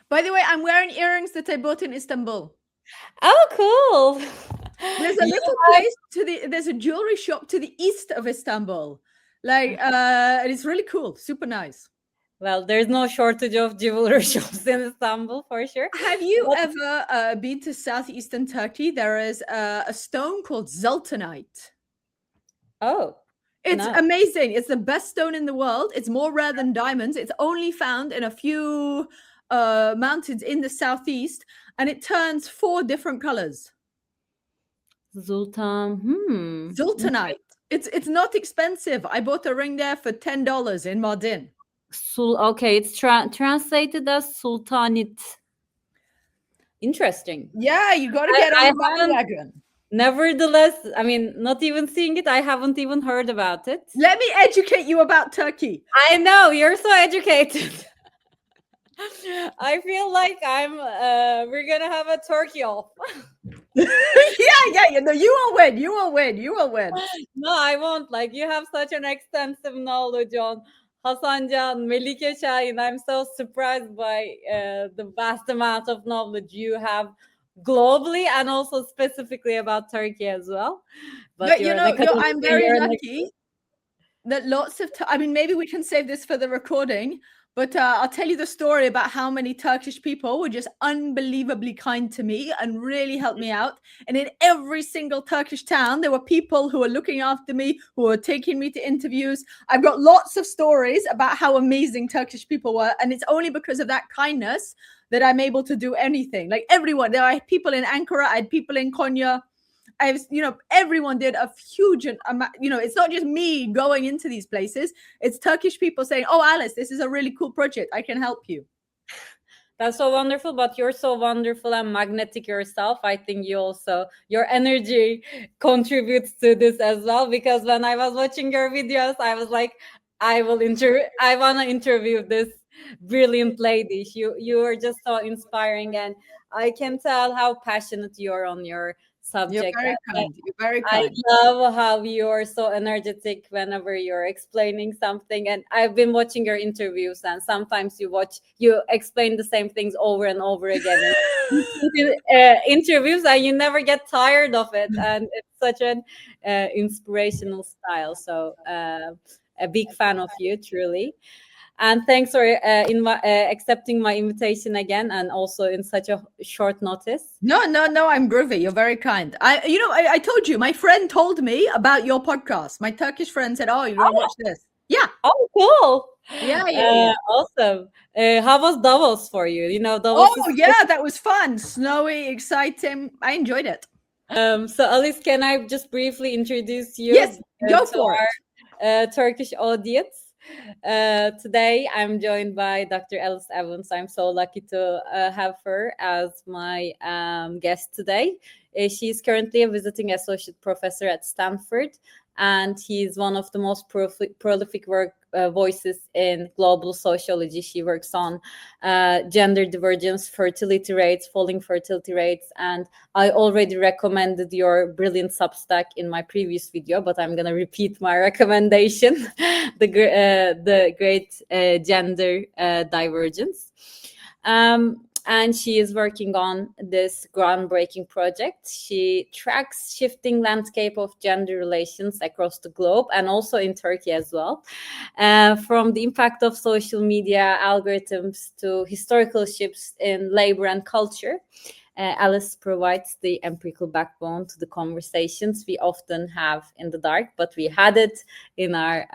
By the way, I'm wearing earrings that I bought in Istanbul. Oh, cool. There's a little place there's a jewelry shop to the east of Istanbul. Like, and it's really cool, super nice. Well, there's no shortage of jewelry shops in Istanbul for sure. Have you ever been to southeastern Turkey? There is a stone called Sultanite. Oh, it's amazing. It's the best stone in the world. It's more rare than diamonds. It's only found in a few mountains in the southeast, and it turns 4 different colors. Sultanite. It's not expensive. I bought a ring there for $10 in Mardin. Okay, it's translated as Sultanit. Interesting. Yeah, you got to get on the bandwagon. Nevertheless, I mean, not even seeing it, I haven't even heard about it. Let me educate you about Turkey. I know, you're so educated. I feel like we're gonna have a turkey off. yeah. No, you will win. You will win. You will win. No, I won't. Like, you have such an extensive knowledge on Hasancan, Melike Şahin. I'm so surprised by the vast amount of knowledge you have globally and also specifically about Turkey as well. But I'm very lucky that lots of I mean, maybe we can save this for the recording, but I'll tell you the story about how many Turkish people were just unbelievably kind to me and really helped me out. And in every single Turkish town, there were people who were looking after me, who were taking me to interviews. I've got lots of stories about how amazing Turkish people were. And it's only because of that kindness that I'm able to do anything. Like everyone, there are people in Ankara, I had people in Konya. Everyone did a huge amount. It's not just me going into these places. It's Turkish people saying, "Oh, Alice, this is a really cool project. I can help you." That's so wonderful, but you're so wonderful and magnetic yourself. I think your energy contributes to this as well, because when I was watching your videos, I was like, I want to interview this brilliant lady. You are just so inspiring, and I can tell how passionate you are on your subject. You're very kind. I love how you are so energetic whenever you're explaining something. And I've been watching your interviews, and sometimes you explain the same things over and over again in interviews, and you never get tired of it. And it's such an inspirational style. So a big fan of you, truly. And thanks for accepting my invitation again, and also in such a short notice. No, I'm groovy. You're very kind. I told you, my friend told me about your podcast. My Turkish friend said, "Oh, you want to watch this?" Yeah. Oh, cool. Yeah. Awesome. How was Davos for you? Davos. Oh, yeah, that was fun. Snowy, exciting. I enjoyed it. So Alice, can I just briefly introduce you? Yes, go for it. Turkish audience. Today I'm joined by Dr. Alice Evans. I'm so lucky to have her as my guest today. She's currently a visiting associate professor at Stanford, and he's one of the most prolific voices in global sociology. She works on gender divergence, fertility rates, falling fertility rates, and I already recommended your brilliant Substack in my previous video, but I'm going to repeat my recommendation, the great gender divergence. And she is working on this groundbreaking project. She tracks shifting landscape of gender relations across the globe, and also in Turkey as well. From the impact of social media algorithms to historical shifts in labor and culture, Alice provides the empirical backbone to the conversations we often have in the dark, but we had it in my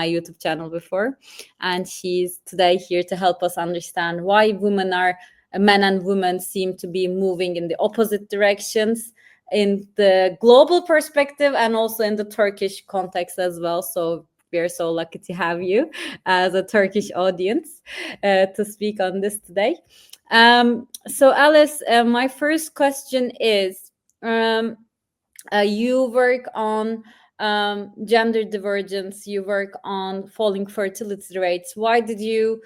YouTube channel before. And she's today here to help us understand why men and women seem to be moving in the opposite directions in the global perspective, and also in the Turkish context as well. So we're so lucky to have you as a Turkish audience to speak on this today. So Alice, my first question is, you work on gender divergence, you work on falling fertility rates. Why did you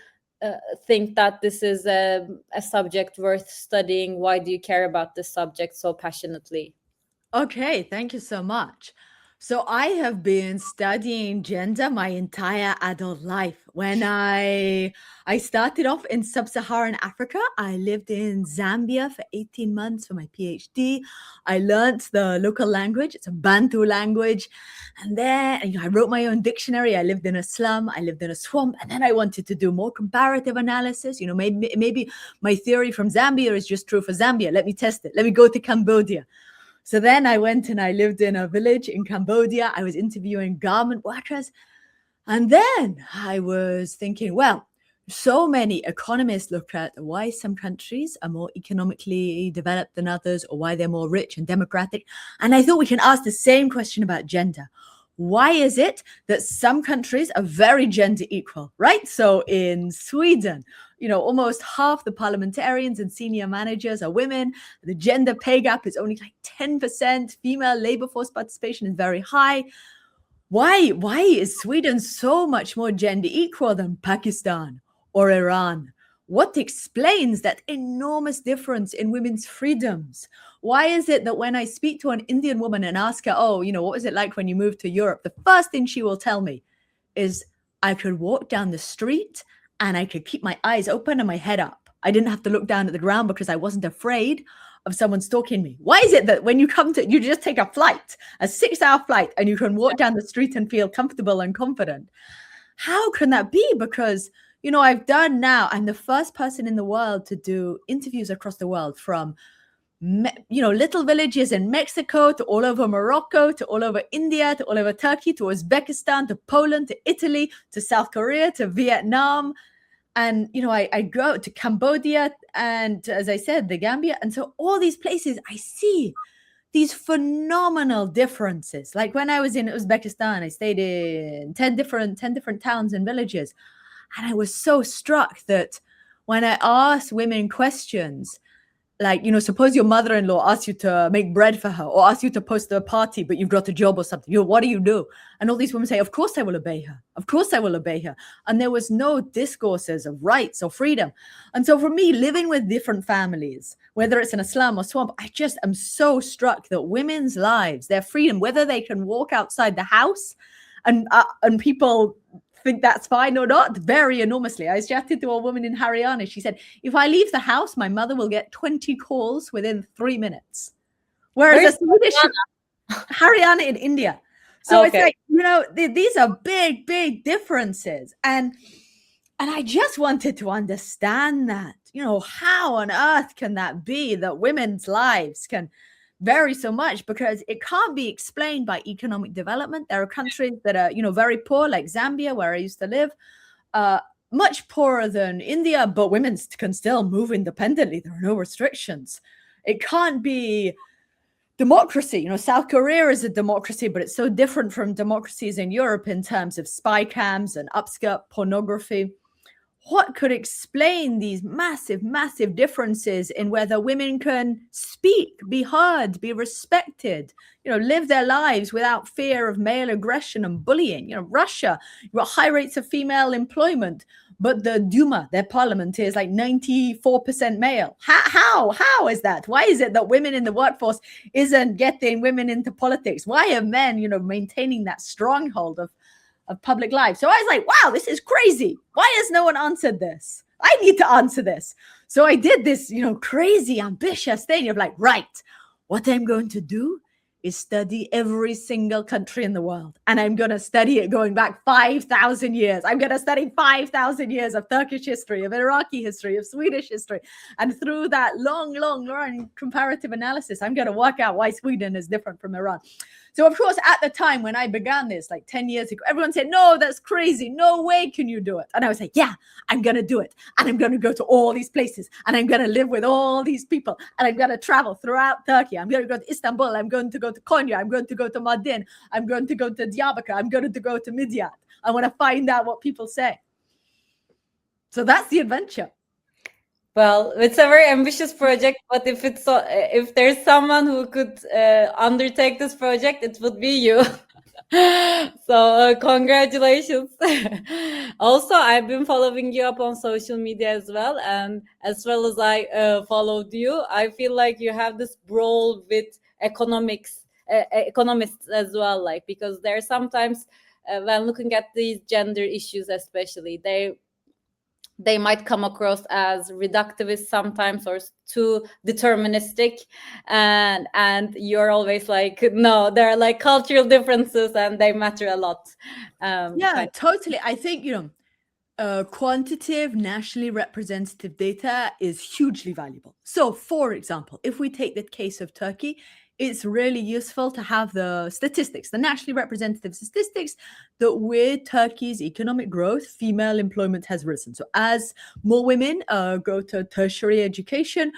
think that this is a subject worth studying? Why do you care about this subject so passionately? Okay, thank you so much. So I have been studying gender my entire adult life. when I started off in sub-Saharan Africa. I lived in Zambia for 18 months for my PhD. I learned the local language. It's a Bantu language. And then I wrote my own dictionary. I lived in a slum. I lived in a swamp. And then I wanted to do more comparative analysis. Maybe my theory from Zambia is just true for Zambia. Let me test it. Let me go to Cambodia. So then I went and I lived in a village in Cambodia. I was interviewing garment workers. And then I was thinking, well, so many economists look at why some countries are more economically developed than others, or why they're more rich and democratic. And I thought we can ask the same question about gender. Why is it that some countries are very gender equal, right? So in Sweden, almost half the parliamentarians and senior managers are women. The gender pay gap is only like 10%. Female labor force participation is very high. Why is Sweden so much more gender equal than Pakistan or Iran? What explains that enormous difference in women's freedoms? Why is it that when I speak to an Indian woman and ask her, what was it like when you moved to Europe? The first thing she will tell me is, I could walk down the street and I could keep my eyes open and my head up. I didn't have to look down at the ground because I wasn't afraid of someone stalking me. Why is it that when you just take a flight, a 6-hour flight, and you can walk down the street and feel comfortable and confident? How can that be? Because, I'm the first person in the world to do interviews across the world, from, little villages in Mexico to all over Morocco, to all over India, to all over Turkey, to Uzbekistan, to Poland, to Italy, to South Korea, to Vietnam. And, I go to Cambodia and, as I said, the Gambia. And so all these places, I see these phenomenal differences. Like when I was in Uzbekistan, I stayed in 10 different towns and villages. And I was so struck that when I asked women questions, like, suppose your mother-in-law asks you to make bread for her, or asks you to post a party, but you've got a job or something. What do you do? And all these women say, of course I will obey her. Of course I will obey her. And there was no discourses of rights or freedom. And so for me, living with different families, whether it's in a slum or swamp, I just am so struck that women's lives, their freedom, whether they can walk outside the house and people think that's fine or not, vary enormously. I was chatting to a woman in Haryana. She said, if I leave the house, my mother will get 20 calls within 3 minutes. Whereas Haryana in India. So It's like, these are big, big differences. And I just wanted to understand that, how on earth can that be that women's lives can vary so much? Because it can't be explained by economic development. There are countries that are, very poor, like Zambia, where I used to live, much poorer than India, but women can still move independently. There are no restrictions. It can't be democracy. South Korea is a democracy, but it's so different from democracies in Europe in terms of spy cams and upskirt pornography. What could explain these massive, massive differences in whether women can speak, be heard, be respected, live their lives without fear of male aggression and bullying? Russia, you've got high rates of female employment, but the Duma, their parliament, is like 94% male. How is that? Why is it that women in the workforce isn't getting women into politics? Why are men, maintaining that stronghold of public life? So I was like, wow, this is crazy. Why has no one answered this? I need to answer this. So I did this, crazy, ambitious thing of like, right, what I'm going to do is study every single country in the world. And I'm going to study it going back 5,000 years. I'm going to study 5,000 years of Turkish history, of Iraqi history, of Swedish history. And through that long comparative analysis, I'm going to work out why Sweden is different from Iran. So, of course, at the time when I began this, like 10 years ago, everyone said, no, that's crazy. No way can you do it. And I was like, yeah, I'm going to do it. And I'm going to go to all these places. And I'm going to live with all these people. And I'm going to travel throughout Turkey. I'm going to go to Istanbul. I'm going to go to Konya. I'm going to go to Mardin. I'm going to go to Diyarbakir. I'm going to go to Midyat. I want to find out what people say. So that's the adventure. Well, it's a very ambitious project, but if there's someone who could undertake this project, it would be you. So congratulations. Also, I've been following you up on social media as well, and as well as I followed you, I feel like you have this role with economists as well, like, because there are sometimes when looking at these gender issues, especially, they might come across as reductivist sometimes, or too deterministic, and you're always like, no, there are like cultural differences and they matter a lot. Totally. I think, quantitative, nationally representative data is hugely valuable. So, for example, if we take the case of Turkey, it's really useful to have the statistics, the nationally representative statistics, that with Turkey's economic growth, female employment has risen. So as more women go to tertiary education,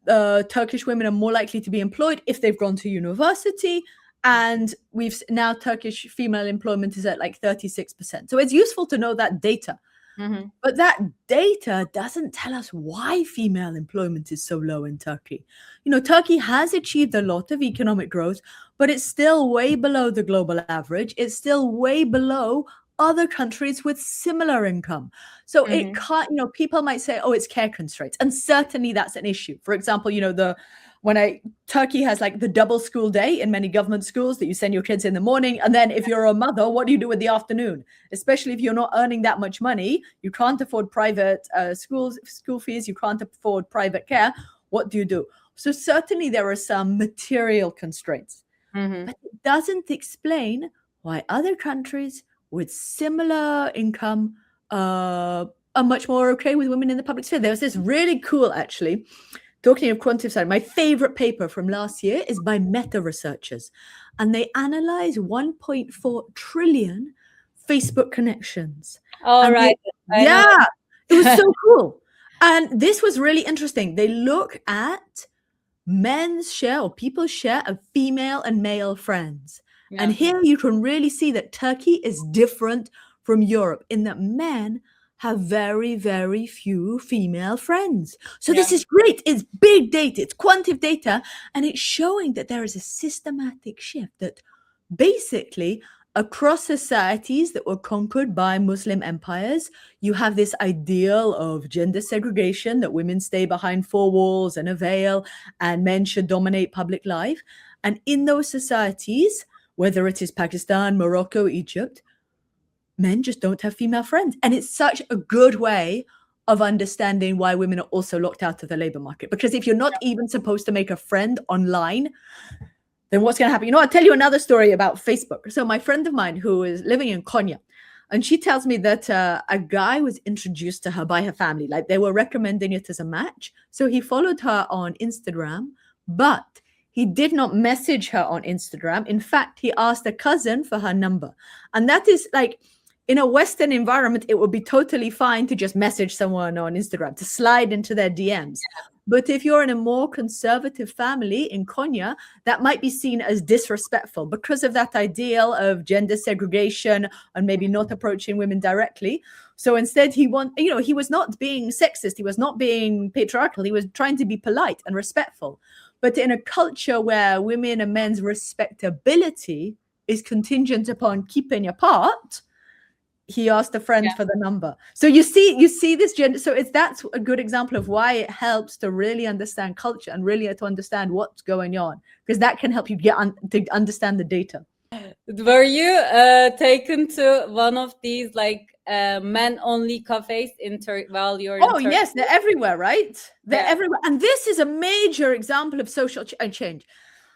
Turkish women are more likely to be employed if they've gone to university. And we've now Turkish female employment is at like 36%. So it's useful to know that data. Mm-hmm. But that data doesn't tell us why female employment is so low in Turkey. Turkey has achieved a lot of economic growth, but it's still way below the global average. It's still way below other countries with similar income. So it can't, people might say, oh, it's care constraints. And certainly that's an issue. For example, Turkey has like the double school day in many government schools, that you send your kids in the morning. And then if you're a mother, what do you do in the afternoon? Especially if you're not earning that much money, you can't afford private school fees, you can't afford private care. What do you do? So certainly there are some material constraints, but it doesn't explain why other countries with similar income are much more okay with women in the public sphere. There was this really cool, actually, talking of quantitative side, my favorite paper from last year is by meta researchers, and they analyze 1.4 trillion Facebook connections. All right. It was so cool. And this was really interesting. They look at men's share, or people's share, of female and male friends. Yeah. And here you can really see that Turkey is different from Europe in that men have very, very few female friends. So this is great. It's big data, it's quantitative data, and it's showing that there is a systematic shift, that basically across societies that were conquered by Muslim empires, you have this ideal of gender segregation, that women stay behind four walls and a veil, and men should dominate public life. And in those societies, whether it is Pakistan, Morocco, Egypt, men just don't have female friends. And it's such a good way of understanding why women are also locked out of the labor market. Because if you're not even supposed to make a friend online, then what's going to happen? I'll tell you another story about Facebook. So my friend of mine who is living in Konya, and she tells me that a guy was introduced to her by her family. Like, they were recommending it as a match. So he followed her on Instagram, but he did not message her on Instagram. In fact, he asked a cousin for her number. And that is like, in a Western environment, it would be totally fine to just message someone on Instagram, to slide into their DMs. But if you're in a more conservative family in Konya, that might be seen as disrespectful because of that ideal of gender segregation and maybe not approaching women directly. So instead, he was not being sexist. He was not being patriarchal. He was trying to be polite and respectful. But in a culture where women and men's respectability is contingent upon keeping apart, he asked a friend for the number. So you see this gender. So that's a good example of why it helps to really understand culture and really to understand what's going on, because that can help you to understand the data. Were you taken to one of these men-only cafes in Turkey while you're in Turkey? Oh yes, they're everywhere, right? They're everywhere, and this is a major example of social change.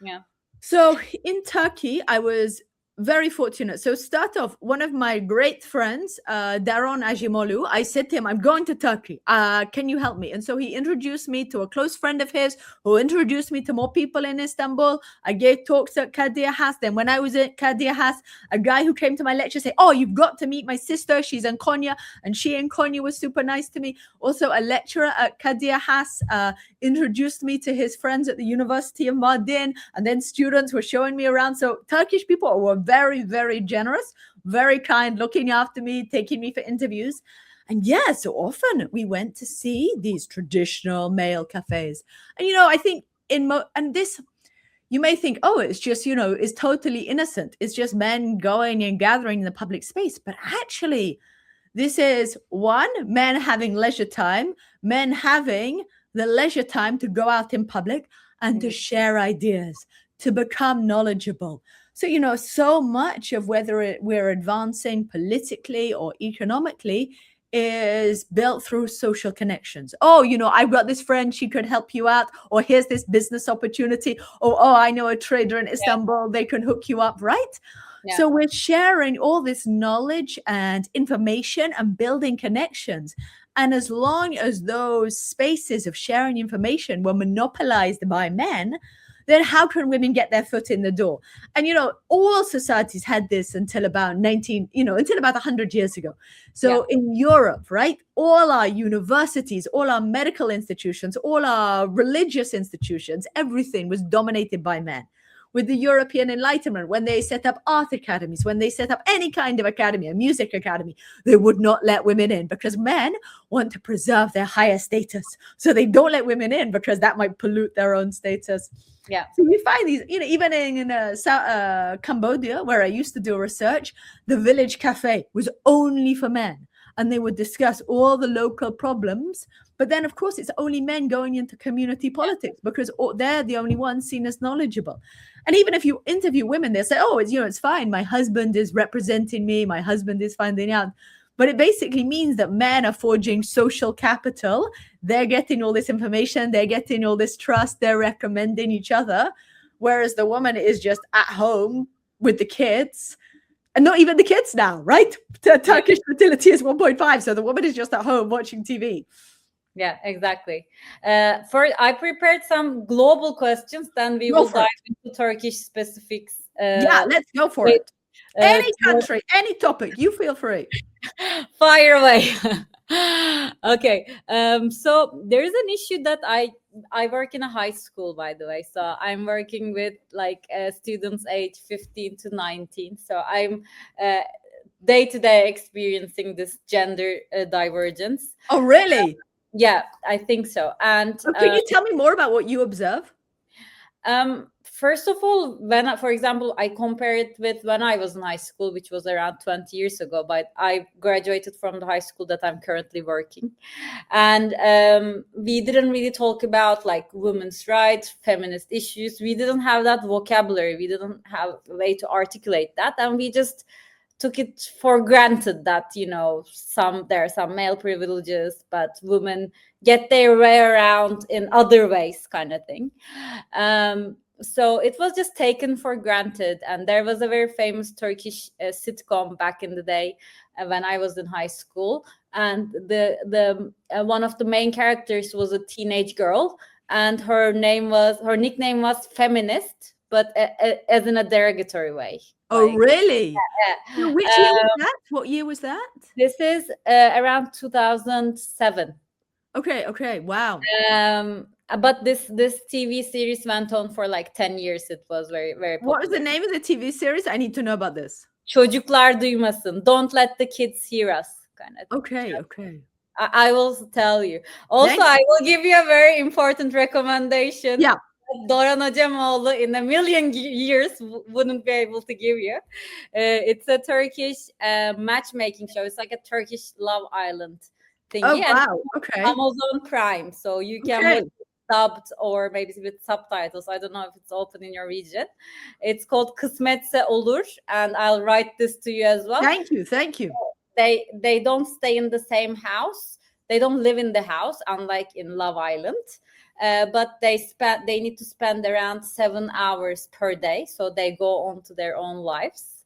Yeah. So in Turkey, I was very fortunate. So start off, one of my great friends, Daron Ajimolu, I said to him, I'm going to Turkey. Can you help me? And so he introduced me to a close friend of his who introduced me to more people in Istanbul. I gave talks at Kadir Has. Then when I was at Kadir Has, a guy who came to my lecture said, oh, you've got to meet my sister. She's in Konya. And she in Konya was super nice to me. Also, a lecturer at Kadir Has introduced me to his friends at the University of Mardin. And then students were showing me around. So Turkish people were very, very generous, very kind, looking after me, taking me for interviews. And so often we went to see these traditional male cafes. And, I think and this, you may think, oh, it's just, it's totally innocent. It's just men going and gathering in the public space. But actually, this is men having leisure time, men having the leisure time to go out in public and to share ideas, to become knowledgeable. So, so much of whether we're advancing politically or economically is built through social connections. Oh, I've got this friend, she could help you out, or here's this business opportunity, or I know a trader in Istanbul, they can hook you up, right? Yeah. So we're sharing all this knowledge and information and building connections. And as long as those spaces of sharing information were monopolized by men, then how can women get their foot in the door? And, all societies had this until about 100 years ago. So in Europe, right, all our universities, all our medical institutions, all our religious institutions, everything was dominated by men. With the European Enlightenment, when they set up art academies, when they set up any kind of academy, a music academy, they would not let women in because men want to preserve their higher status. So they don't let women in because that might pollute their own status. Yeah. So we find these, even in Cambodia, where I used to do research, the village cafe was only for men. And they would discuss all the local problems. But then, of course, it's only men going into community politics because they're the only ones seen as knowledgeable. And even if you interview women, they'll say, oh, it's fine. My husband is representing me. My husband is finding out. But it basically means that men are forging social capital. They're getting all this information. They're getting all this trust. They're recommending each other. Whereas the woman is just at home with the kids. And not even the kids now, right? Turkish fertility is 1.5. So the woman is just at home watching TV. Yeah, exactly. I prepared some global questions. Then we will dive into Turkish specifics. Let's go for it. Any country, any topic, you feel free. Fire away. Okay. So there is an issue that I work in a high school, by the way. So I'm working with students age 15 to 19. So I'm day-to-day experiencing this gender divergence. Oh, really? Yeah, I think so. And can you tell me more about what you observe? First of all, for example, I compare it with when I was in high school, which was around 20 years ago, but I graduated from the high school that I'm currently working. And we didn't really talk about women's rights, feminist issues. We didn't have that vocabulary. We didn't have a way to articulate that. And we just took it for granted that, there are some male privileges, but women get their way around in other ways, kind of thing. So it was just taken for granted. And there was a very famous Turkish sitcom back in the day when I was in high school. And the one of the main characters was a teenage girl, and her nickname was Feminist, but as in a derogatory way. Oh, really? Yeah. Which year was that? What year was that? This is around 2007. Okay. Wow. But this TV series went on for 10 years. It was very, very popular. What was the name of the TV series? I need to know about this. Çocuklar duymasın. Don't let the kids hear us. Kind of. Okay. I will tell you. Also, I will give you a very important recommendation. Yeah. Doran Hocamoğlu in a million years wouldn't be able to give you. It's a Turkish matchmaking show. It's like a Turkish Love Island thingy. Oh, wow. Okay. Amazon Prime. So you can watch it dubbed or maybe with subtitles. I don't know if it's open in your region. It's called Kısmetse Olur. And I'll write this to you as well. Thank you. They don't stay in the same house. They don't live in the house, unlike in Love Island. But they need to spend around 7 hours per day. So they go on to their own lives.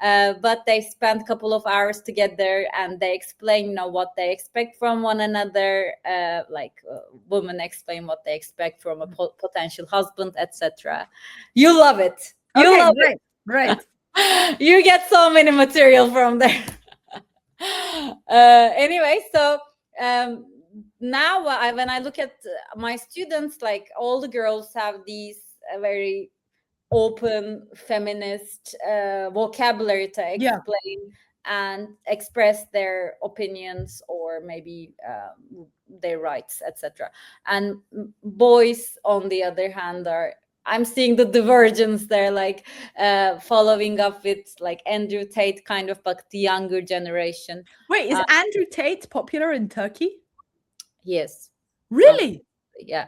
But they spend a couple of hours together, and they explain, what they expect from one another. Women explain what they expect from a potential husband, etc. You love it. You love it. Right. You get so many material from there. Anyway, so now when I look at my students, all the girls have these very open feminist vocabulary to explain and express their opinions or maybe their rights, etc. And boys, on the other hand, I'm seeing the divergence there, following up with Andrew Tate, kind of, but the younger generation. Wait, is Andrew Tate popular in Turkey? Yes. Really? Yeah.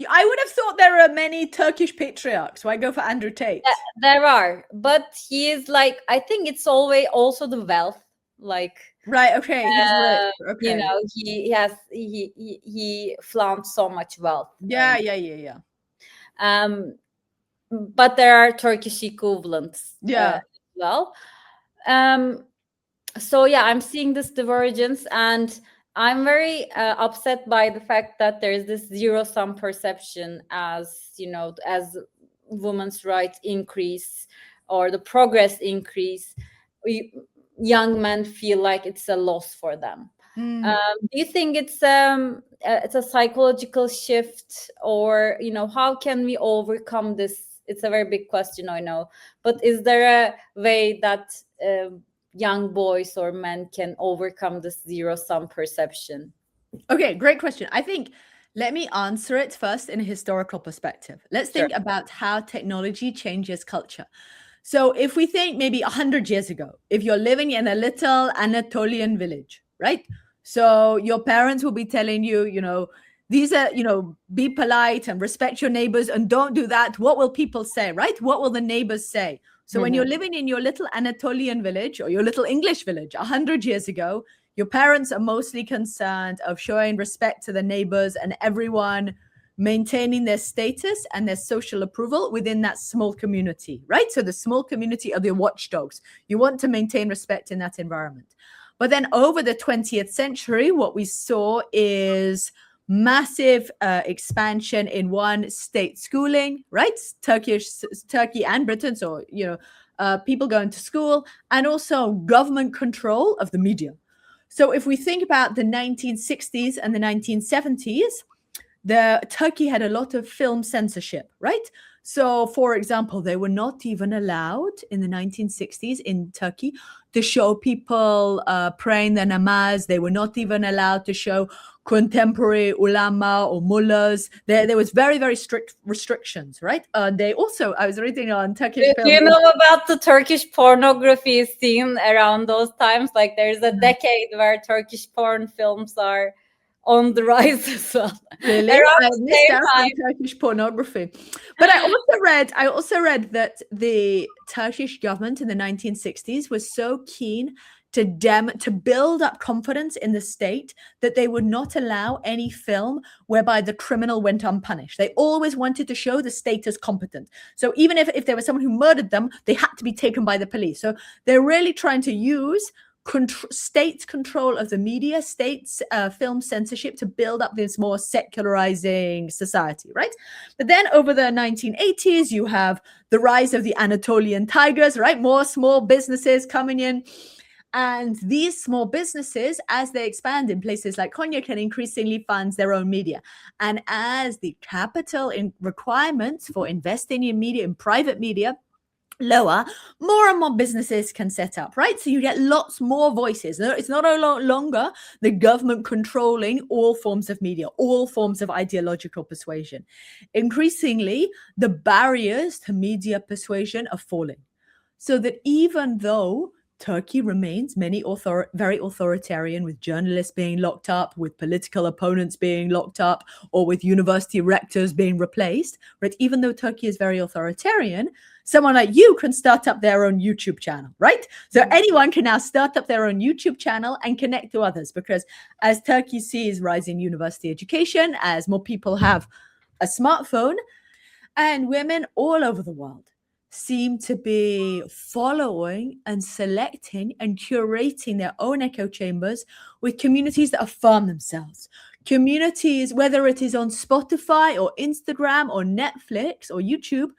I would have thought there are many Turkish patriarchs, so I go for Andrew Tate. There are, but he is like, I think it's always also the wealth, like. Right. Okay. He's rich. Okay. You know, he flaunts so much wealth. Yeah. But there are Turkish equivalents. Yeah. As well. So yeah, I'm seeing this divergence, and I'm very upset by the fact that there is this zero-sum perception, as you know, as women's rights increase or the progress increase, young men feel like it's a loss for them. Do you think it's a psychological shift, or you know, how can we overcome this? It's a very big question, I know, but is there a way that young boys or men can overcome this zero-sum perception? Okay, great question. I think let me answer it first in a historical perspective. Let's think about how technology changes culture. So if we think maybe 100 years ago, if you're living in a little Anatolian village, right? So your parents will be telling you, you know, these are, you know, be polite and respect your neighbors and don't do that. What will people say, right? What will the neighbors say? So when you're living in your little Anatolian village or your little English village 100 years ago, your parents are mostly concerned of showing respect to the neighbors and everyone, maintaining their status and their social approval within that small community, right? So the small community are the watchdogs. You want to maintain respect in that environment. But then over the 20th century, what we saw is massive expansion in one, state schooling, right? Turkey and Britain, so, you know, people going to school, and also government control of the media. So if we think about the 1960s and the 1970s, Turkey had a lot of film censorship, right? So, for example, they were not even allowed in the 1960s in Turkey to show people praying the namaz. They were not even allowed to show contemporary ulama or mullahs. There was very, very strict restrictions, right? They also, I was reading on Turkish film. Do you know about the Turkish pornography scene around those times? Like there's a decade where Turkish porn films are on the rise as well. Really? I missed out on Turkish pornography. But I also read that the Turkish government in the 1960s was so keen to build up confidence in the state that they would not allow any film whereby the criminal went unpunished. They always wanted to show the state as competent. So even if there was someone who murdered them, they had to be taken by the police. So they're really trying to use state control of the media, states film censorship to build up this more secularizing society, right? But then over the 1980s, you have the rise of the Anatolian tigers, right? More small businesses coming in. And these small businesses, as they expand in places like Konya, can increasingly fund their own media. And as the capital requirements for investing in media, in private media, lower, more and more businesses can set up, right? So you get lots more voices. It's not no longer the government controlling all forms of media, all forms of ideological persuasion. Increasingly, the barriers to media persuasion are falling. So that even though Turkey remains very authoritarian, with journalists being locked up, with political opponents being locked up, or with university rectors being replaced, right? Even though Turkey is very authoritarian, someone like you can start up their own YouTube channel, right? So anyone can now start up their own YouTube channel and connect to others, because as Turkey sees rising university education, as more people have a smartphone, and women all over the world seem to be following and selecting and curating their own echo chambers with communities that affirm themselves. Communities, whether it is on Spotify or Instagram or Netflix or YouTube,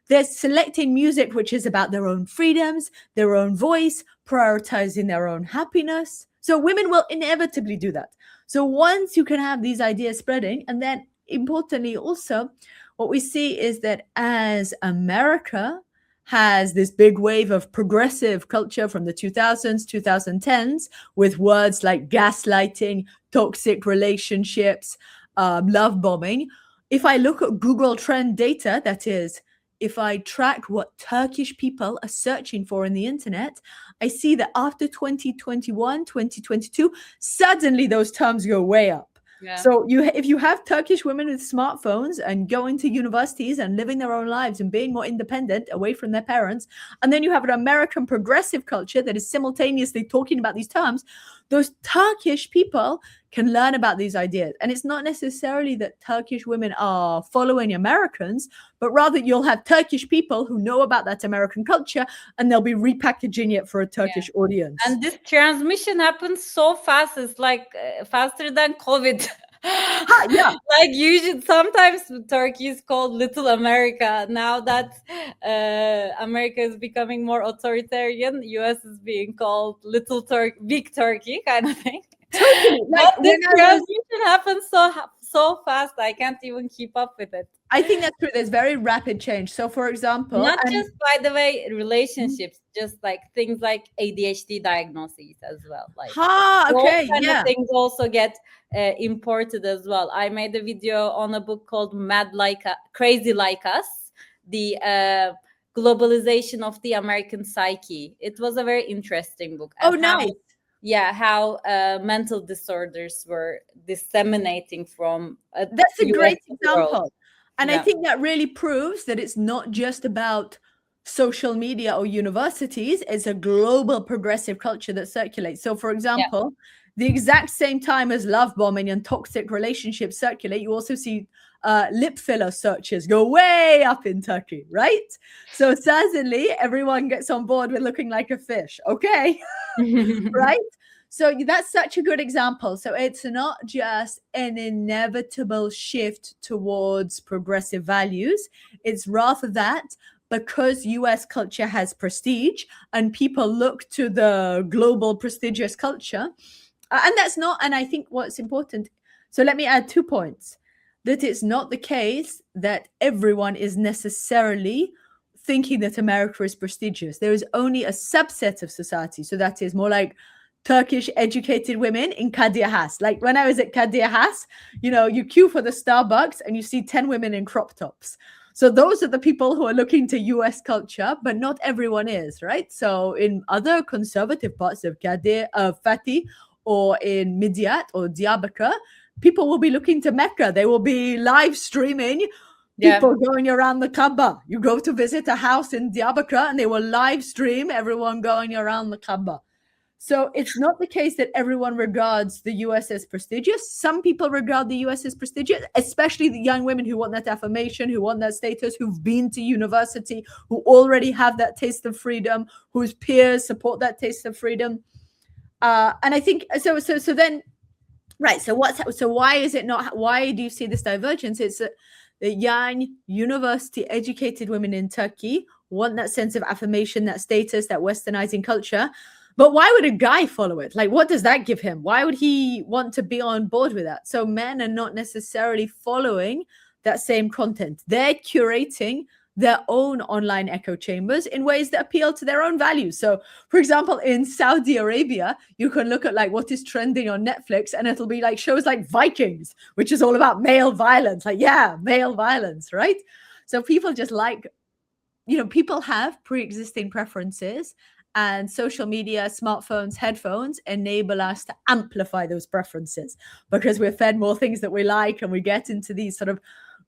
they're selecting music which is about their own freedoms, their own voice, prioritizing their own happiness. So women will inevitably do that. So once you can have these ideas spreading, and then importantly also, what we see is that as America has this big wave of progressive culture from the 2000s, 2010s, with words like gaslighting, toxic relationships, love bombing. If I look at Google Trend data, that is, if I track what Turkish people are searching for in the internet, I see that after 2021, 2022, suddenly those terms go way up. Yeah. So if you have Turkish women with smartphones and going to universities and living their own lives and being more independent away from their parents, and then you have an American progressive culture that is simultaneously talking about these terms, those Turkish people can learn about these ideas. And it's not necessarily that Turkish women are following Americans, but rather you'll have Turkish people who know about that American culture and they'll be repackaging it for a Turkish audience. And this transmission happens so fast. It's like faster than COVID. Yeah. Like usually, sometimes Turkey is called Little America. Now that America is becoming more authoritarian, US is being called Little Turkey, Big Turkey kind of thing. Totally. Like this transition happens so fast, I can't even keep up with it. I think that's true. There's very rapid change. So, for example, not just by the way relationships, just like things like ADHD diagnoses as well. Like okay, those kind of things also get imported as well. I made a video on a book called Crazy Like Us, the globalization of the American psyche. It was a very interesting book. Oh, nice. Yeah, how mental disorders were disseminating from that's a great example world. And I think that really proves that it's not just about social media or universities. It's a global progressive culture that circulates. So, for example, the exact same time as love bombing and toxic relationships circulate, you also see lip filler searches go way up in Turkey, right? So certainly everyone gets on board with looking like a fish. Okay. Right? So that's such a good example. So it's not just an inevitable shift towards progressive values. It's rather that because US culture has prestige and people look to the global prestigious culture. And that's not, and I think what's important. So let me add 2 points. That it's not the case that everyone is necessarily thinking that America is prestigious. There is only a subset of society. So that is more like Turkish educated women in Kadir Has. Like when I was at Kadir Has, you queue for the Starbucks and you see 10 women in crop tops. So those are the people who are looking to US culture, but not everyone is, right? So in other conservative parts of Fatih, or in Midyat or Diyarbakir, people will be looking to Mecca. They will be live streaming people going around the Kaaba. You go to visit a house in Diyarbakir and they will live stream everyone going around the Kaaba. So it's not the case that everyone regards the US as prestigious. Some people regard the US as prestigious, especially the young women who want that affirmation, who want that status, who've been to university, who already have that taste of freedom, whose peers support that taste of freedom. And I think so then, right. So why is it not? Why do you see this divergence? It's that the young university educated women in Turkey want that sense of affirmation, that status, that westernizing culture. But why would a guy follow it? Like, what does that give him? Why would he want to be on board with that? So men are not necessarily following that same content. They're curating their own online echo chambers in ways that appeal to their own values. So, for example, in Saudi Arabia, you can look at like what is trending on Netflix and it'll be like shows like Vikings, which is all about male violence. Like, male violence, right? So people just like, people have pre-existing preferences, and social media, smartphones, headphones enable us to amplify those preferences because we're fed more things that we like, and we get into these sort of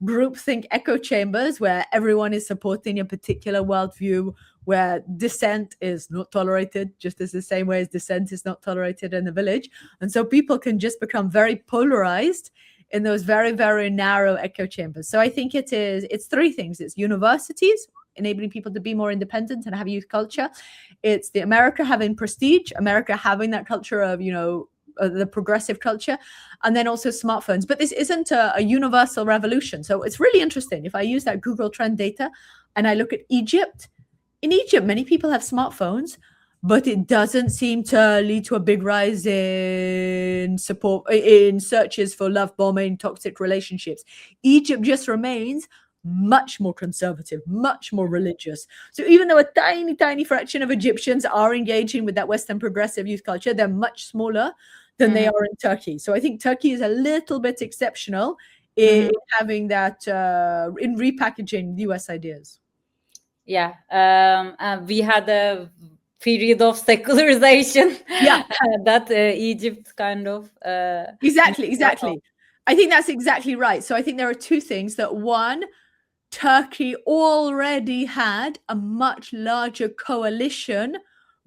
groupthink echo chambers where everyone is supporting a particular worldview, where dissent is not tolerated, just as the same way as dissent is not tolerated in the village. And so people can just become very polarized in those very, very narrow echo chambers. So I think it's 3 things. It's universities enabling people to be more independent and have youth culture. It's the America having prestige, America having that culture of, the progressive culture, and then also smartphones. But this isn't a universal revolution. So it's really interesting. If I use that Google Trend data and I look at Egypt, in Egypt, many people have smartphones, but it doesn't seem to lead to a big rise in support in searches for love bombing, toxic relationships. Egypt just remains much more conservative, much more religious. So even though a tiny, tiny fraction of Egyptians are engaging with that Western progressive youth culture, they're much smaller than they are in Turkey. So I think Turkey is a little bit exceptional in having that, in repackaging US ideas. Yeah, we had a period of secularization. Yeah, that Egypt kind of exactly. I think that's exactly right. So I think there are two things. That one, Turkey already had a much larger coalition,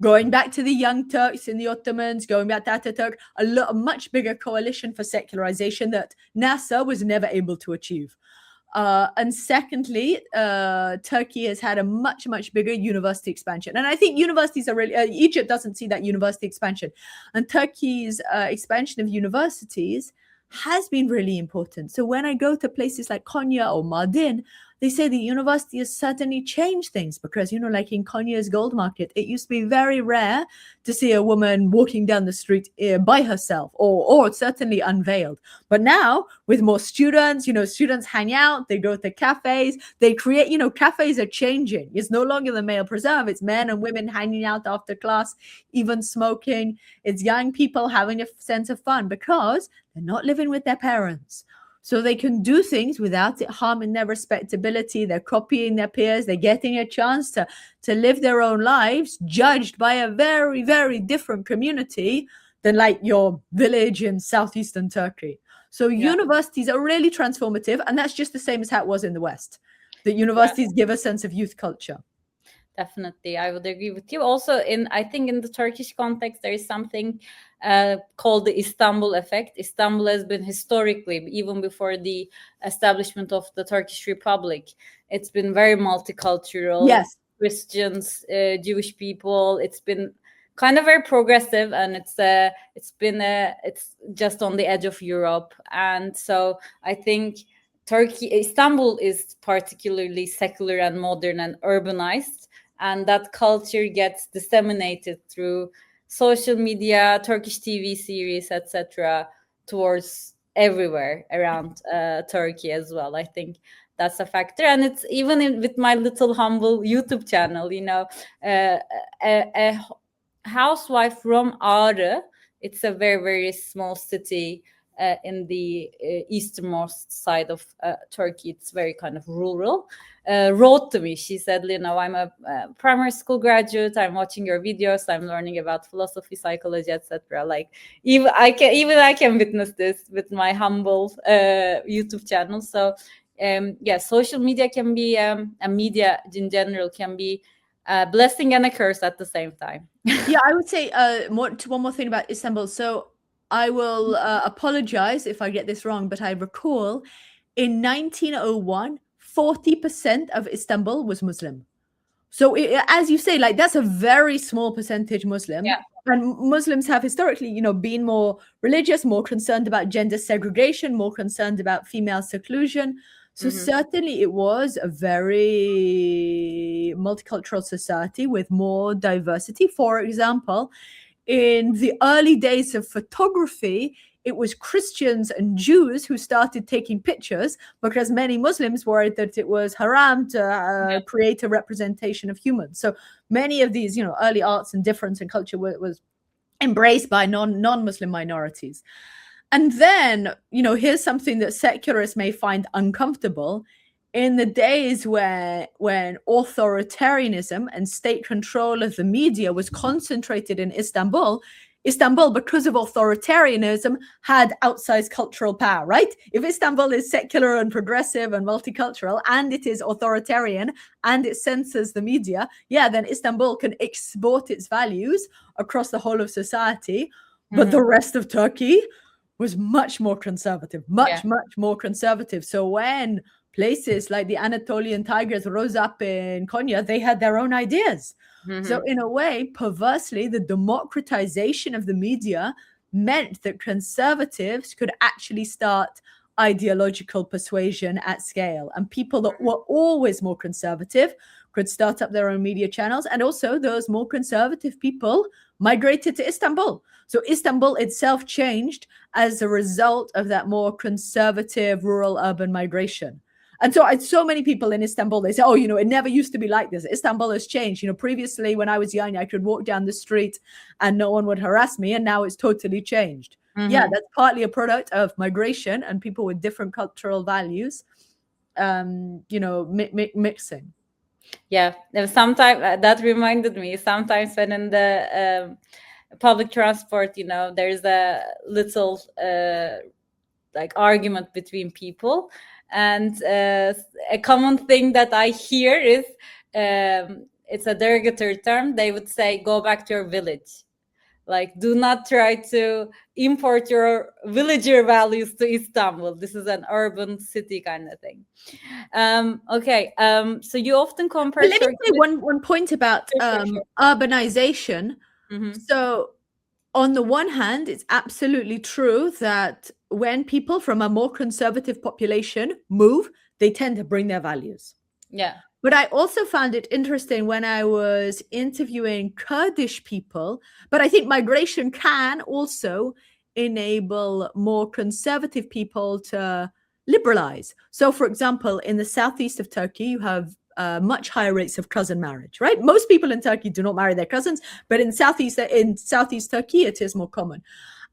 going back to the Young Turks and the Ottomans, going back to Ataturk, a much bigger coalition for secularization that Nasser was never able to achieve. And secondly, Turkey has had a much, much bigger university expansion. And I think universities are really, Egypt doesn't see that university expansion. And Turkey's expansion of universities has been really important. So when I go to places like Konya or Mardin, they say the university has certainly changed things because, like in Konya's gold market, it used to be very rare to see a woman walking down the street by herself or certainly unveiled. But now with more students, students hang out, they go to cafes, they create, cafes are changing. It's no longer the male preserve. It's men and women hanging out after class, even smoking. It's young people having a sense of fun because they're not living with their parents. So they can do things without it harming their respectability. They're copying their peers. They're getting a chance to live their own lives, judged by a very, very different community than like your village in southeastern Turkey. So universities are really transformative. And that's just the same as how it was in the West. That universities give a sense of youth culture. Definitely, I would agree with you. Also, I think in the Turkish context, there is something called the Istanbul effect. Istanbul has been historically, even before the establishment of the Turkish Republic, it's been very multicultural. Yes. Christians, Jewish people. It's been kind of very progressive, and it's just on the edge of Europe. And so I think Istanbul is particularly secular and modern and urbanized. And that culture gets disseminated through social media, Turkish TV series, etc., towards everywhere around Turkey as well. I think that's a factor. And it's even with my little humble YouTube channel, a housewife from Ağrı. It's a very, very small city in the easternmost side of Turkey. It's very kind of rural. Wrote to me. She said, I'm a primary school graduate. I'm watching your videos. I'm learning about philosophy, psychology, etc. Like even I can witness this with my humble YouTube channel. So social media can be and media in general can be a blessing and a curse at the same time. Yeah, I would say one more thing about Istanbul. So I will apologize if I get this wrong, but I recall in 1901, 40% of Istanbul was Muslim. So as you say, like that's a very small percentage Muslim. Yeah. And Muslims have historically, been more religious, more concerned about gender segregation, more concerned about female seclusion. So certainly it was a very multicultural society with more diversity. For example, in the early days of photography, it was Christians and Jews who started taking pictures because many Muslims worried that it was haram to create a representation of humans. So many of these, early arts and difference in culture was embraced by non-Muslim minorities. And then, here's something that secularists may find uncomfortable. In the days when authoritarianism and state control of the media was concentrated in Istanbul, because of authoritarianism, had outsized cultural power, right? If Istanbul is secular and progressive and multicultural, and it is authoritarian, and it censors the media, then Istanbul can export its values across the whole of society. But the rest of Turkey was much more conservative, much more conservative. So when places like the Anatolian Tigers rose up in Konya, they had their own ideas. So in a way, perversely, the democratization of the media meant that conservatives could actually start ideological persuasion at scale. And people that were always more conservative could start up their own media channels. And also those more conservative people migrated to Istanbul. So Istanbul itself changed as a result of that more conservative rural urban migration. And so many people in Istanbul, they say, it never used to be like this. Istanbul has changed. Previously when I was young, I could walk down the street and no one would harass me. And now it's totally changed. Yeah, that's partly a product of migration and people with different cultural values, mixing. Yeah, sometimes that reminded me, sometimes when in the public transport, there's a little like argument between people. And a common thing that I hear is it's a derogatory term. They would say, "Go back to your village." Like, do not try to import your villager values to Istanbul. This is an urban city kind of thing. Okay. So you often compare. But let me say one point about urbanization. Mm-hmm. So, on the one hand, it's absolutely true that when people from a more conservative population move, they tend to bring their values. Yeah. But I also found it interesting when I was interviewing Kurdish people, but I think migration can also enable more conservative people to liberalize. So, for example, in the southeast of Turkey, you have much higher rates of cousin marriage, right? Most people in Turkey do not marry their cousins, but in southeast Turkey, it is more common.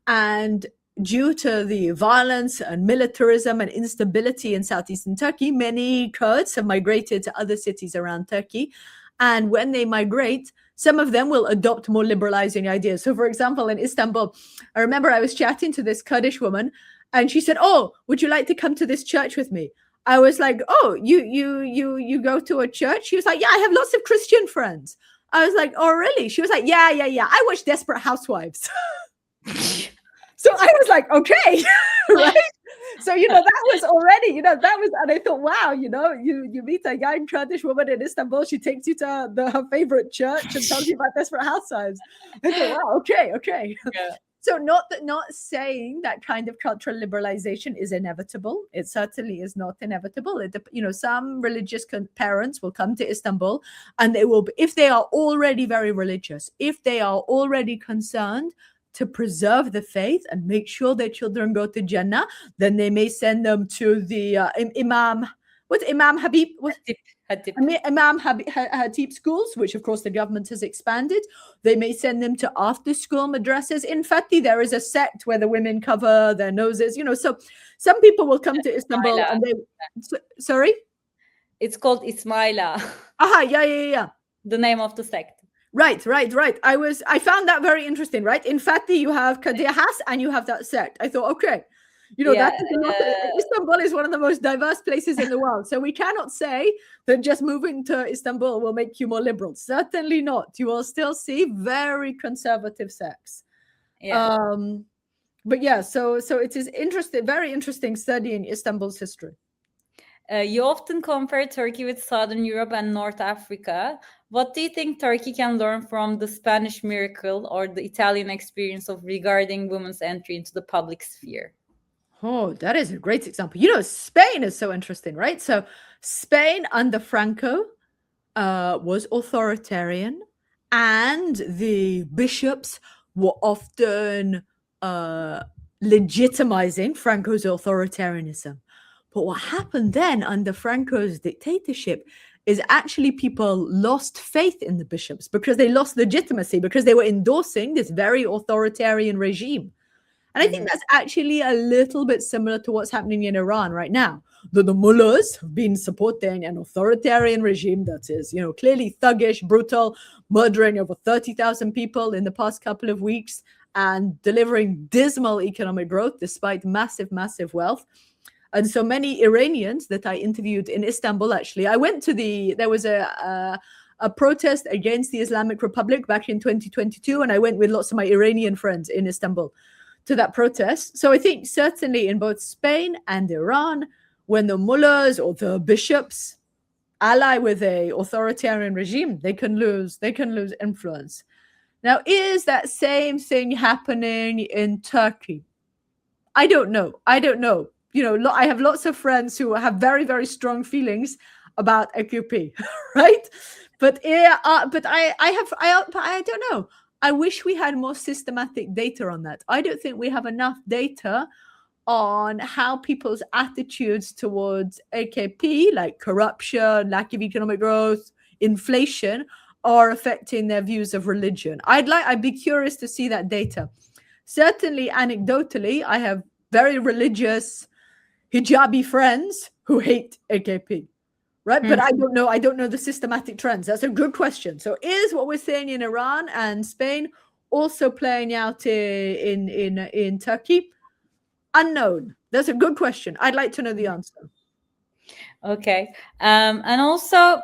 And due to the violence and militarism and instability in southeastern Turkey, many Kurds have migrated to other cities around Turkey. And when they migrate, some of them will adopt more liberalizing ideas. So, for example, in Istanbul, I remember I was chatting to this Kurdish woman, and she said, "Oh, would you like to come to this church with me?" I was like, "Oh, you go to a church?" She was like, "Yeah, I have lots of Christian friends." I was like, "Oh, really?" She was like, "Yeah. I watch Desperate Housewives." So I was like, okay, right? So, that was already, and I thought, wow, you meet a young Kurdish woman in Istanbul, she takes you to her favorite church and tells you about Desperate Housewives. I thought, wow, okay. Yeah. So not saying that kind of cultural liberalization is inevitable. It certainly is not inevitable. Some religious parents will come to Istanbul, and they will, if they are already very religious, if they are already concerned to preserve the faith and make sure their children go to Jannah, then they may send them to the Imam Hatib schools, which of course the government has expanded. They may send them to after-school madrasas. In Fatih, there is a sect where the women cover their noses. So some people will come to Istanbul and they. Sorry, it's called Ismaila. Yeah. The name of the sect. Right. I found that very interesting, right? In Fatih, you have Kadir Has and you have that sect. I thought, okay, Istanbul is one of the most diverse places in the world. So we cannot say that just moving to Istanbul will make you more liberal. Certainly not. You will still see very conservative sects. Yeah. But yeah, so it is interesting, very interesting studying Istanbul's history. You often compare Turkey with Southern Europe and North Africa. What do you think Turkey can learn from the Spanish miracle or the Italian experience of regarding women's entry into the public sphere? Oh, that is a great example. Spain is so interesting, right? So Spain under Franco was authoritarian, and the bishops were often legitimizing Franco's authoritarianism. But what happened then under Franco's dictatorship is actually people lost faith in the bishops because they lost legitimacy, because they were endorsing this very authoritarian regime. And I think that's actually a little bit similar to what's happening in Iran right now. The mullahs have been supporting an authoritarian regime that is, clearly thuggish, brutal, murdering over 30,000 people in the past couple of weeks and delivering dismal economic growth despite massive, massive wealth. And so many Iranians that I interviewed in Istanbul, actually, I went to there was a protest against the Islamic Republic back in 2022, and I went with lots of my Iranian friends in Istanbul to that protest. So I think certainly in both Spain and Iran, when the mullahs or the bishops ally with a authoritarian regime, they can lose influence. Now, is that same thing happening in Turkey? I don't know. I have lots of friends who have very, very strong feelings about AKP, right? But I don't know. I wish we had more systematic data on that. I don't think we have enough data on how people's attitudes towards AKP, like corruption, lack of economic growth, inflation, are affecting their views of religion. I'd be curious to see that data. Certainly, anecdotally, I have very religious hijabi friends who hate AKP, right? But I don't know the systematic trends. That's a good question. So is what we're seeing in Iran and Spain also playing out in Turkey? Unknown. That's a good question. I'd like to know the answer. Okay. And also,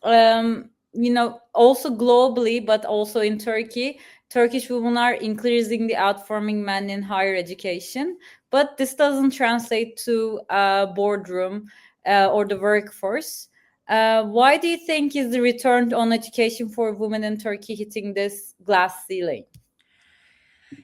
also globally, but also in Turkey, Turkish women are increasingly outperforming men in higher education. But this doesn't translate to boardroom or the workforce. Why do you think is the return on education for women in Turkey hitting this glass ceiling?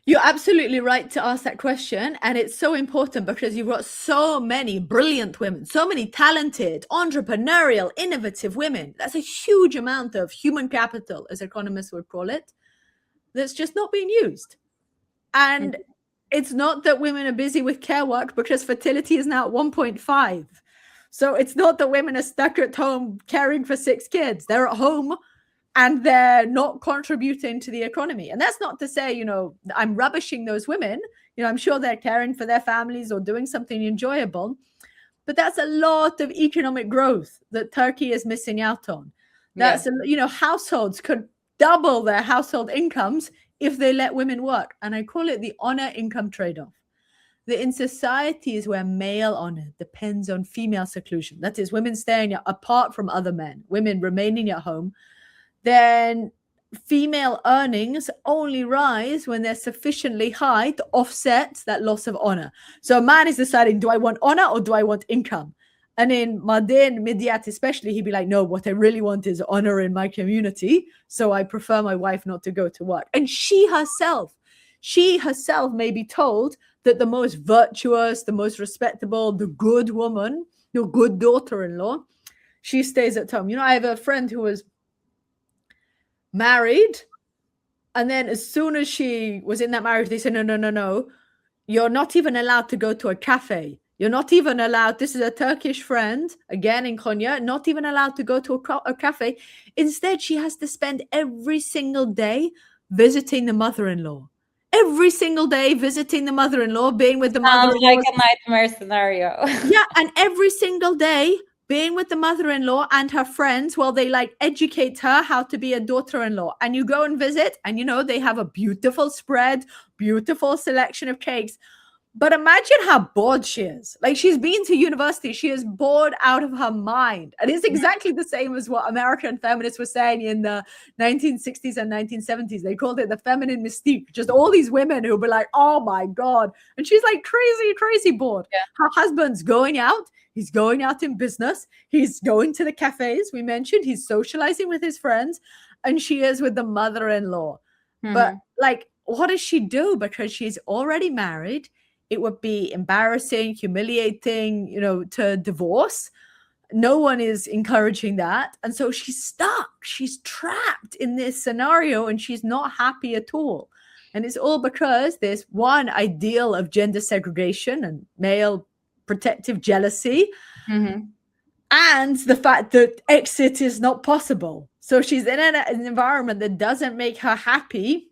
You're absolutely right to ask that question. And it's so important because you've got so many brilliant women, so many talented, entrepreneurial, innovative women. That's a huge amount of human capital, as economists would call it, that's just not being used. And it's not that women are busy with care work, because fertility is now at 1.5. So it's not that women are stuck at home caring for 6 kids. They're at home and they're not contributing to the economy. And that's not to say, I'm rubbishing those women. I'm sure they're caring for their families or doing something enjoyable. But that's a lot of economic growth that Turkey is missing out on. That's, households could double their household incomes if they let women work. And I call it the honor income trade-off. That in societies where male honor depends on female seclusion, that is, women staying apart from other men, women remaining at home, then female earnings only rise when they're sufficiently high to offset that loss of honor. So a man is deciding, do I want honor or do I want income? And in Madin, Midyat especially, he'd be like, no, what I really want is honor in my community. So I prefer my wife not to go to work. And she herself may be told that the most virtuous, the most respectable, the good woman, the good daughter-in-law, she stays at home. I have a friend who was married, and then as soon as she was in that marriage, they said, no, you're not even allowed to go to a cafe. You're not even allowed. This is a Turkish friend, again in Konya, not even allowed to go to a cafe. Instead, she has to spend every single day visiting the mother-in-law. Every single day visiting the mother-in-law, being with the mother-in-law. Sounds like a nightmare scenario. Yeah, and every single day being with the mother-in-law and her friends while they educate her how to be a daughter-in-law. And you go and visit, and they have a beautiful spread, beautiful selection of cakes. But imagine how bored she is. She's been to university. She is bored out of her mind. And it's exactly the same as what American feminists were saying in the 1960s and 1970s. They called it the feminine mystique. Just all these women who were like, oh my God. And she's crazy bored. Yeah. Her husband's going out. He's going out in business. He's going to the cafes we mentioned. He's socializing with his friends. And she is with the mother-in-law. Mm-hmm. But what does she do? Because she's already married. It would be embarrassing, humiliating, to divorce. No one is encouraging that. And so she's stuck. She's trapped in this scenario, and she's not happy at all. And it's all because there's one ideal of gender segregation and male protective jealousy, and the fact that exit is not possible. So she's in an environment that doesn't make her happy.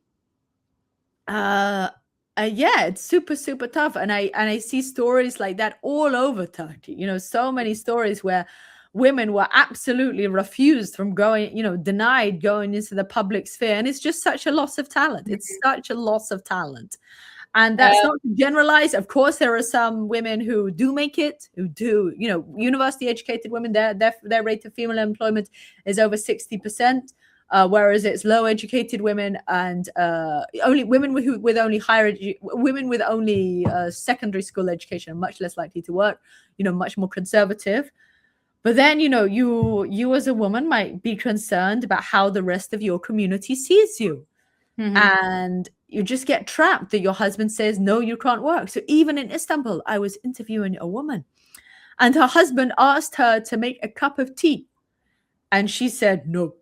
It's super tough. And I see stories like that all over Turkey. So many stories where women were absolutely refused from going, denied going into the public sphere. And it's just such a loss of talent. It's such a loss of talent. And that's not to generalize. Of course, there are some women who do make it, who do, university educated women, their rate of female employment is over 60%. Whereas it's low educated women and only women with only women with only secondary school education are much less likely to work, much more conservative. But then, you as a woman might be concerned about how the rest of your community sees you. And you just get trapped that your husband says, no, you can't work. So even in Istanbul, I was interviewing a woman and her husband asked her to make a cup of tea. And she said, no.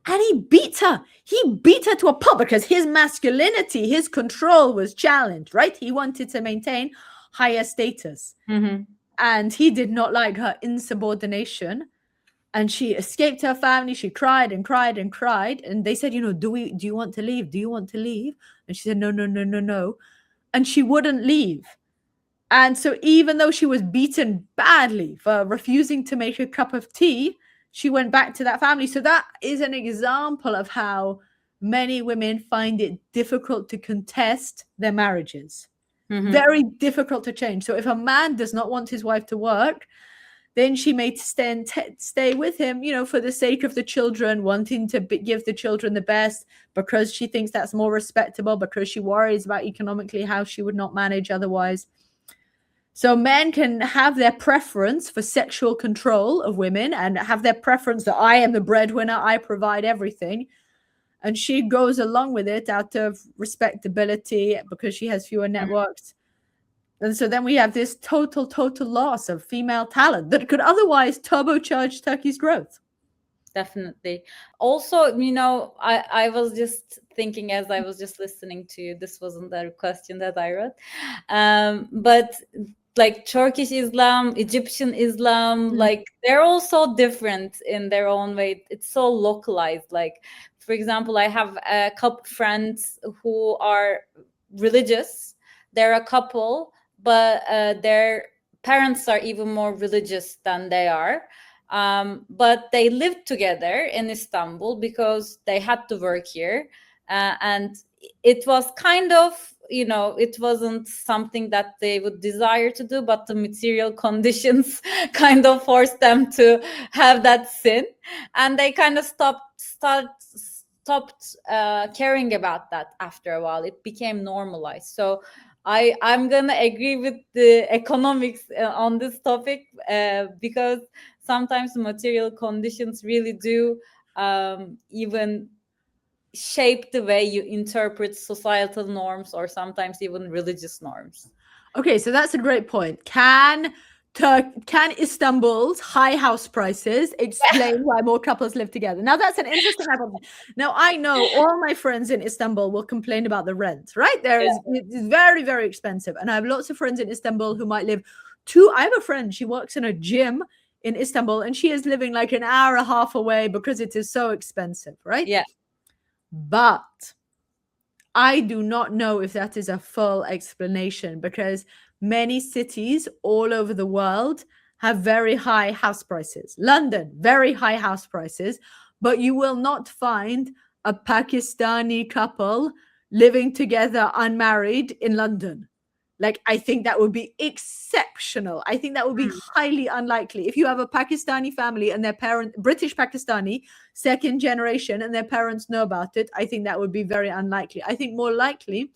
And he beat her. He beat her to a pulp because his masculinity, his control was challenged, right? He wanted to maintain higher status. And he did not like her insubordination. And she escaped her family. She cried and cried and cried. And they said, do you want to leave? Do you want to leave? And she said, no. And she wouldn't leave. And so even though she was beaten badly for refusing to make a cup of tea, she went back to that family. So that is an example of how many women find it difficult to contest their marriages. Very difficult to change. So if a man does not want his wife to work, then she may stay with him, for the sake of the children, wanting to give the children the best, because she thinks that's more respectable, because she worries about economically how she would not manage otherwise. So men can have their preference for sexual control of women and have their preference that I am the breadwinner, I provide everything. And she goes along with it out of respectability because she has fewer networks. And so then we have this total loss of female talent that could otherwise turbocharge Turkey's growth. Definitely. Also, I was just thinking as I was just listening to you, this wasn't a question that I wrote, but like Turkish Islam, Egyptian Islam, like they're all so different in their own way. It's so localized. Like, for example, I have a couple friends who are religious. They're a couple, but their parents are even more religious than they are. But they lived together in Istanbul because they had to work here. And it was kind of, it wasn't something that they would desire to do, but the material conditions kind of forced them to have that sin. And they kind of stopped caring about that after a while. It became normalized. So I'm gonna agree with the economics on this topic because sometimes the material conditions really do even shape the way you interpret societal norms or sometimes even religious norms. Okay, so that's a great point. Can Istanbul's high house prices explain why more couples live together? Now, that's an interesting hypothesis. Now, I know all my friends in Istanbul will complain about the rent, right? It's very, very expensive. And I have lots of friends in Istanbul who might live I have a friend, she works in a gym in Istanbul, and she is living like an hour and a half away because it is so expensive, right? Yeah. But I do not know if that is a full explanation, because many cities all over the world have very high house prices. London, very high house prices, but you will not find a Pakistani couple living together unmarried in London. Like, I think that would be exceptional. I think that would be highly unlikely. If you have a Pakistani family and their parent, British Pakistani, second generation, and their parents know about it, I think that would be very unlikely. I think more likely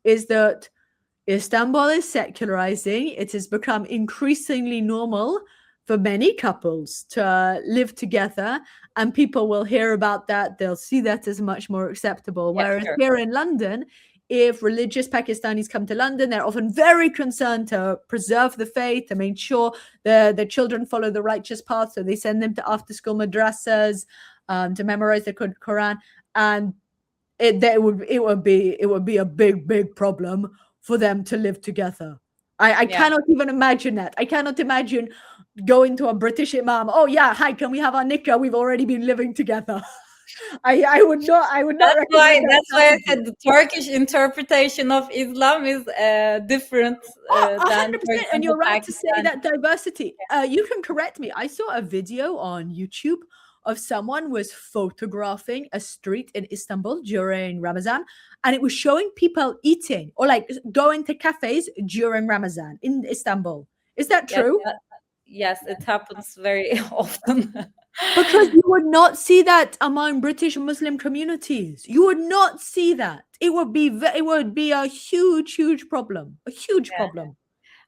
is that Istanbul is secularizing. It has become increasingly normal for many couples to live together, and people will hear about that. They'll see that as much more acceptable. Whereas here in London, if religious Pakistanis come to London, they're often very concerned to preserve the faith, to make sure the children follow the righteous path. So they send them to after-school madrasas to memorize the Quran, and it would be a big problem for them to live together. I cannot even imagine that. I cannot imagine going to a British imam. Oh yeah, hi, can we have our nikah? We've already been living together. I would not. That's why I said the Turkish interpretation of Islam is different. 100%. And you're right to say that diversity. You can correct me. I saw a video on YouTube of someone was photographing a street in Istanbul during Ramadan, and it was showing people eating or like going to cafes during Ramadan in Istanbul. Is that true? Yes, it happens very often. Because you would not see that among British Muslim communities. You would not see that. It would be a huge problem. A huge problem.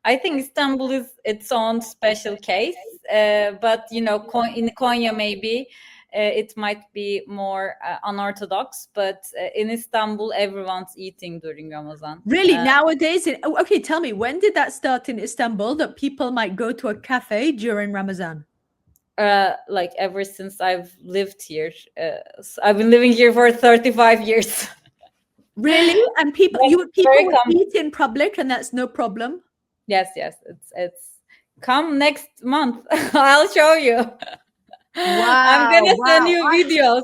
I think Istanbul is its own special case, but in Konya maybe it might be more unorthodox. But in Istanbul, everyone's eating during Ramadan. Really, nowadays? Okay, tell me, when did that start in Istanbul? That people might go to a cafe during Ramadan? Like ever since I've lived here. I've been living here for 35 years. Really? And people would eat in public, and that's no problem? Yes, it's come next month. I'll show you. Wow, I'm gonna send you videos.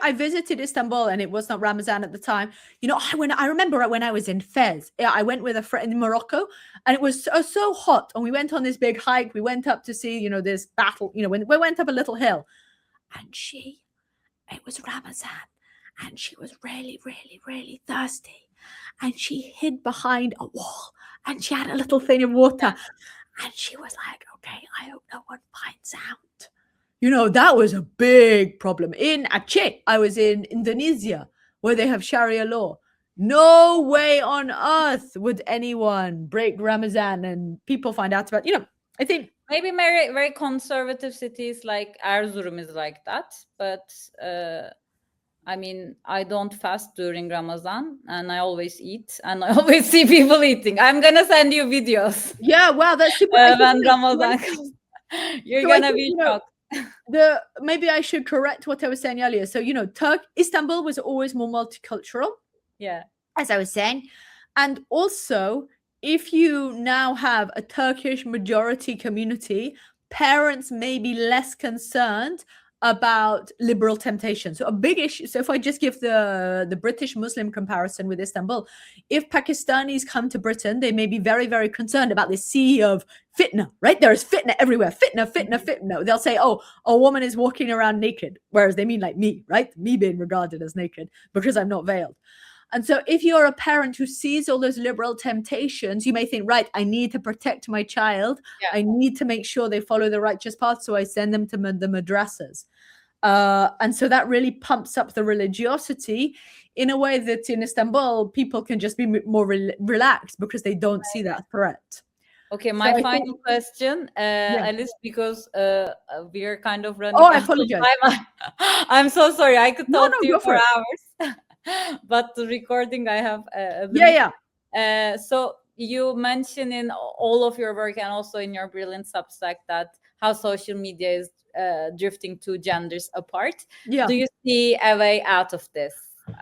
I visited Istanbul, and it was not Ramadan at the time. I remember when I was in Fez, I went with a friend in Morocco, and it was so hot, and we went on this big hike. We went up to see, this battle. When we went up a little hill, and it was Ramadan, and she was really thirsty. and she hid behind a wall, and she had a little thing of water, and she was like, okay, I hope no one finds out. That was a big problem. In Aceh, I was in Indonesia, where they have Sharia law. No way on earth would anyone break Ramadan and people find out about, I think maybe very, very conservative cities like Erzurum is like that. But I mean, I don't fast during Ramadan, and I always eat, and I always see people eating. I'm going to send you videos. Yeah, wow, that's super. When Ramadan comes. You're going to be shocked. Maybe I should correct what I was saying earlier. So, Istanbul was always more multicultural. Yeah. As I was saying. And also, if you now have a Turkish majority community, parents may be less concerned about liberal temptation. So a big issue. So if I just give the British Muslim comparison with Istanbul, if Pakistanis come to Britain, they may be very, very concerned about this sea of fitna, right? There is fitna everywhere. Fitna. They'll say, oh, a woman is walking around naked, whereas they mean like me, right? Me being regarded as naked because I'm not veiled. And so if you're a parent who sees all those liberal temptations, you may think, right, I need to protect my child. Yeah. I need to make sure they follow the righteous path. So I send them to the madrasas. And so that really pumps up the religiosity in a way that in Istanbul, people can just be more relaxed because they don't see that threat. Okay, my final question, Alice, because we are kind of running. Oh, I apologize. I'm so sorry. I could talk to you for hours. But the recording I have so you mentioned in all of your work and also in your brilliant Substack that how social media is drifting two genders apart. Do you see a way out of this?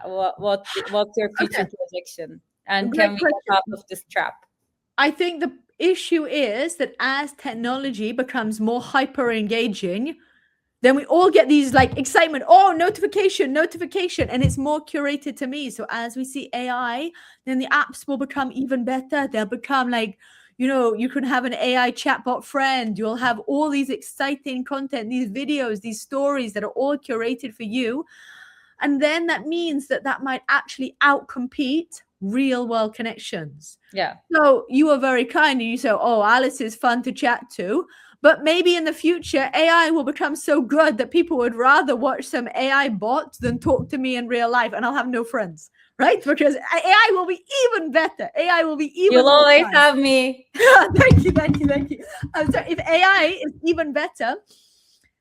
What's your future projection, and can we get out of this trap? I think the issue is that as technology becomes more hyper engaging, then we all get these like excitement. Oh, notification. And it's more curated to me. So as we see AI, then the apps will become even better. They'll become like, you can have an AI chatbot friend. You'll have all these exciting content, these videos, these stories that are all curated for you. And then that means that might actually outcompete real world connections. Yeah. So you are very kind and you say, oh, Alice is fun to chat to. But maybe in the future, AI will become so good that people would rather watch some AI bot than talk to me in real life, and I'll have no friends, right? Because AI will be even better. AI will be even You'll always have me. Thank you. So if AI is even better,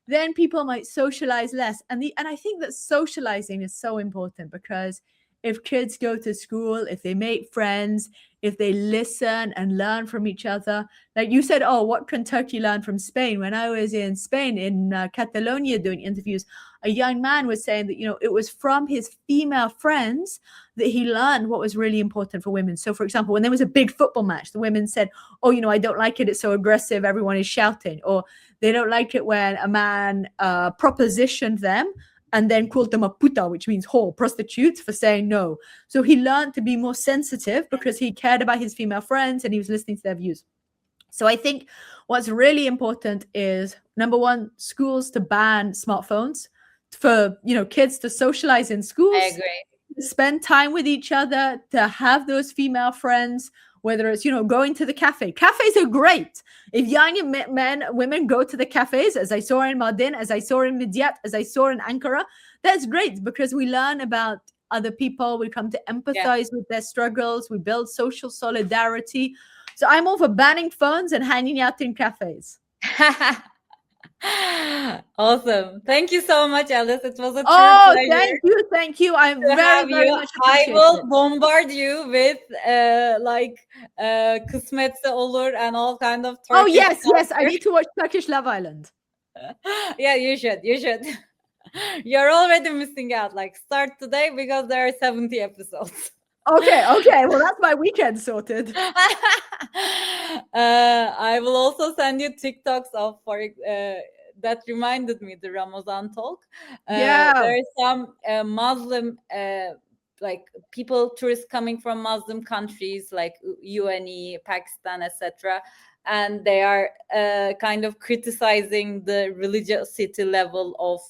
then people might socialize less. And I think that socializing is so important because if kids go to school, if they make friends, if they listen and learn from each other, like you said, oh, what can Turkey learn from Spain? When I was in Spain, in Catalonia doing interviews, a young man was saying that, it was from his female friends that he learned what was really important for women. So, for example, when there was a big football match, the women said, oh, I don't like it. It's so aggressive. Everyone is shouting. Or they don't like it when a man propositioned them and then called them a puta, which means whore, prostitutes, for saying no. So he learned to be more sensitive because he cared about his female friends and he was listening to their views. So I think what's really important is, number one, schools to ban smartphones for, kids to socialize in schools. I agree. To spend time with each other, to have those female friends, whether it's, going to the cafe. Cafes are great. If young men, women go to the cafes, as I saw in Mardin, as I saw in Midyat, as I saw in Ankara, that's great because we learn about other people. We come to empathize with their struggles. We build social solidarity. So I'm all for banning phones and hanging out in cafes. Awesome. Thank you so much, Alice. It was a true pleasure. Thank you. I'm very much I will bombard you with kısmetse olur and all kind of Turkish. Oh yes, I need to watch Turkish Love Island. Yeah, you should. You're already missing out. Like, start today because there are 70 episodes. Okay. Well, that's my weekend sorted. I will also send you TikToks of that reminded me the Ramazan talk. There are some Muslim people, tourists coming from Muslim countries like Yeni, Pakistan, etc. and they are kind of criticizing the religiosity level of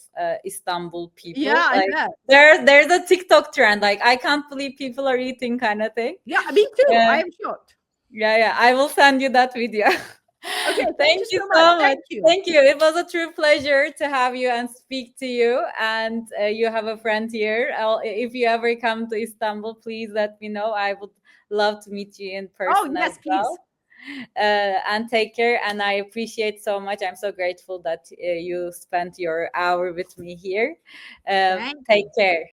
Istanbul people. Yeah, like I bet. there's a TikTok trend, like I can't believe people are eating kind of thing. Yeah, me too. I am shocked. Yeah, I will send you that video. Okay, thank you so much. Thank you. It was a true pleasure to have you and speak to you. And you have a friend here. If you ever come to Istanbul, please let me know. I would love to meet you in person. Oh, yes, as well. And take care. And I appreciate so much. I'm so grateful that you spent your hour with me here. Take care.